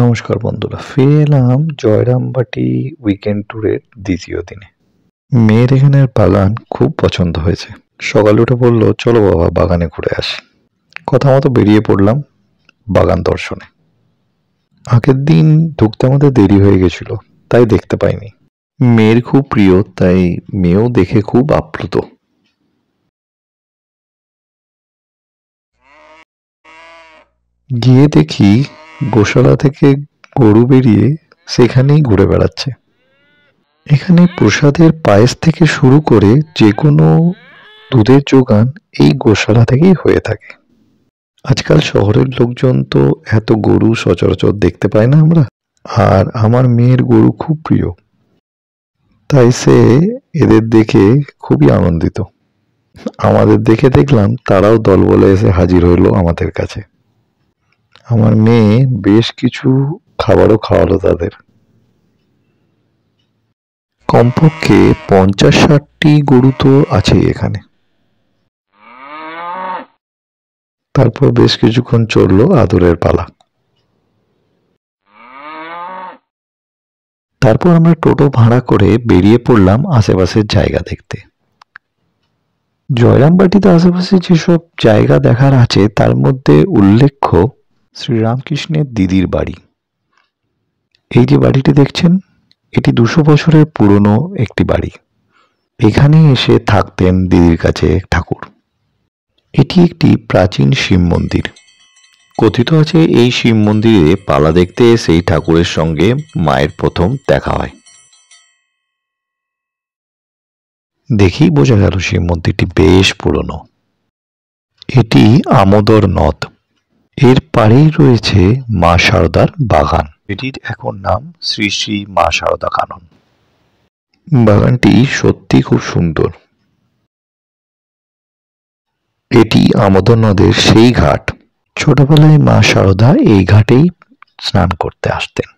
নমস্কার বন্ধুরা, ফিরে এলাম জয়রামবাটি উইকেন্ড ট্যুরের দ্বিতীয় দিনে। মেয়ের এখানের বাগান খুব পছন্দ হয়েছে। সকালে উঠে বলল, চলো বাবা বাগানে ঘুরে আসি। কথা মতো বেরিয়ে পড়লাম বাগান দর্শনে। আগের দিন ঢুকতে আমাদের দেরি হয়ে গেছিল, তাই দেখতে পাইনি। মেয়ের খুব প্রিয়, তাই মেয়েও দেখে খুব আপ্লুত। গিয়ে দেখি গোশালা থেকে গরু বেরিয়ে সেখানেই ঘুরে বেড়াচ্ছে। এখানে প্রসাদের পায়েস থেকে শুরু করে যে কোনো দুধের যোগান এই গোশালা থেকেই হয়ে থাকে। আজকাল শহরের লোকজন তো এত গরু সচরাচর দেখতে পায় না আমরা, আর আমার মেয়ের গরু খুব প্রিয়, তাই সে এদের দেখে খুবই আনন্দিত। আমাদের দেখে দেখলাম তারাও দলবলে এসে হাজির হইল আমাদের কাছে। আমার মেয়ে বেশ কিছু খাবারও খাওয়ালো তাদের। কমপক্ষে 50-60টি গরু তো আছেই এখানে। তারপর বেশ কিছুক্ষণ চলল আদরের পালা। তারপর আমরা টোটো ভাড়া করে বেরিয়ে পড়লাম আশেপাশের জায়গা দেখতে। জয়রামবাটিতে আশেপাশে যেসব জায়গা দেখার আছে তার মধ্যে উল্লেখ্য শ্রীরামকৃষ্ণের দিদির বাড়ি। এই যে বাড়িটি দেখছেন, এটি 200 বছরের পুরনো একটি বাড়ি। এখানে এসে থাকতেন দিদির কাছে ঠাকুর। এটি একটি প্রাচীন শিব মন্দির। কথিত আছে এই শিব মন্দিরে পালা দেখতে এসেই ঠাকুরের সঙ্গে মায়ের প্রথম দেখা হয়। দেখেই বোঝা গেল শিব মন্দিরটি বেশ পুরনো। এটি আমোদর নদ। এর পাড়েই রয়েছে মা শারদার বাগান। এটির এখন নাম শ্রী শ্রী মা শারদা কানন। বাগানটি সত্যি খুব সুন্দর। এটি আমোদর নদের সেই ঘাট। ছোটবেলায় মা শারদা এই ঘাটেই স্নান করতে আসতেন।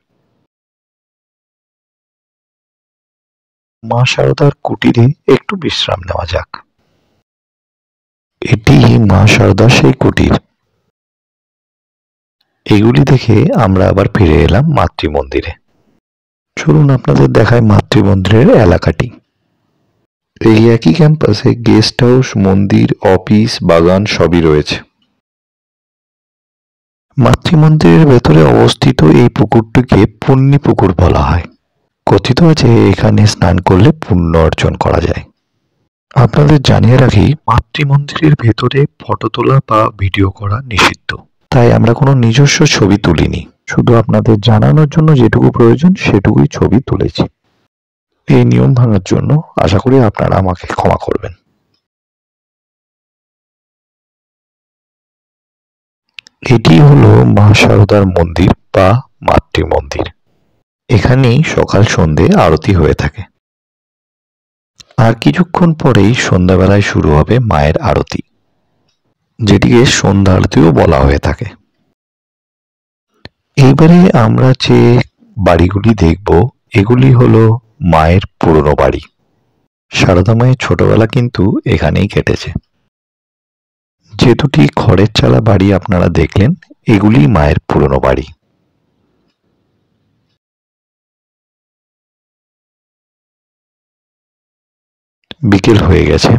মা শারদার কুটিরে একটু বিশ্রাম নেওয়া যাক। এটি মা শারদার সেই কুটির। এগুলি দেখে আমরা আবার ফিরে এলাম মাতৃমন্দিরে। চলুন আপনাদের দেখায় মাতৃমন্দিরের এলাকাটি। এই একই ক্যাম্পাসে গেস্ট হাউস, মন্দির, অফিস, বাগান সবই রয়েছে। মাতৃমন্দিরের ভেতরে অবস্থিত এই পুকুরটিকে পুণ্যি পুকুর বলা হয়। কথিত আছে এখানে স্নান করলে পুণ্য অর্জন করা যায়। আপনাদের জানিয়ে রাখি, মাতৃমন্দিরের ভেতরে ফটো তোলা বা ভিডিও করা নিষিদ্ধ, তাই আমরা কোনো নিজস্ব ছবি তুলিনি। শুধু আপনাদের জানানোর জন্য যেটুকু প্রয়োজন সেটুকুই ছবি তুলেছি। এই নিয়ম ভাঙার জন্য আশা করি আপনারা আমাকে ক্ষমা করবেন। এটি হলো মা শারদার মন্দির বা মাতৃমন্দির। এখানেই সকাল সন্ধে আরতি হয়ে থাকে। আর কিছুক্ষণ পরেই সন্ধ্যাবেলায় শুরু হবে মায়ের আরতি, যেটিকে সন্ধ্যা আরতিও বলা হয়ে থাকে। এইবারে আমরা যে বাড়িগুলি দেখব এগুলি হলো মায়ের পুরনো বাড়ি। সারদা মায়ের ছোটবেলা কিন্তু এখানেই কেটেছে। যে দুটি খড়ের চালা বাড়ি আপনারা দেখলেন এগুলি মায়ের পুরনো বাড়ি। বিকেল হয়ে গেছে।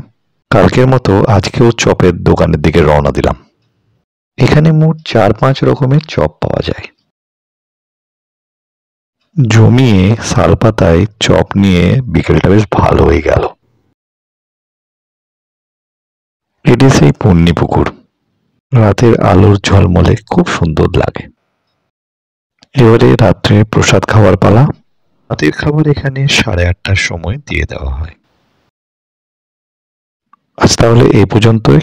কালকের মতো আজকেও চপের দোকানের দিকে রওনা দিলাম। এখানে মোট 4-5 রকমের চপ পাওয়া যায়। জমিয়ে শালপাতায় চপ নিয়ে বিকেলটা বেশ ভালো হয়ে গেল। এটি সেই পুণ্যি পুকুর। রাতের আলোর ঝলমলে খুব সুন্দর লাগে। এবারে রাত্রে প্রসাদ খাওয়ার পালা। রাতের খাবার এখানে 8:30টার সময় দিয়ে দেওয়া হয়। আজ তাহলে এই পর্যন্তই।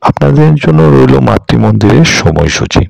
আপনাদের জন্য রইল মাতৃমন্দিরের সময়সূচি।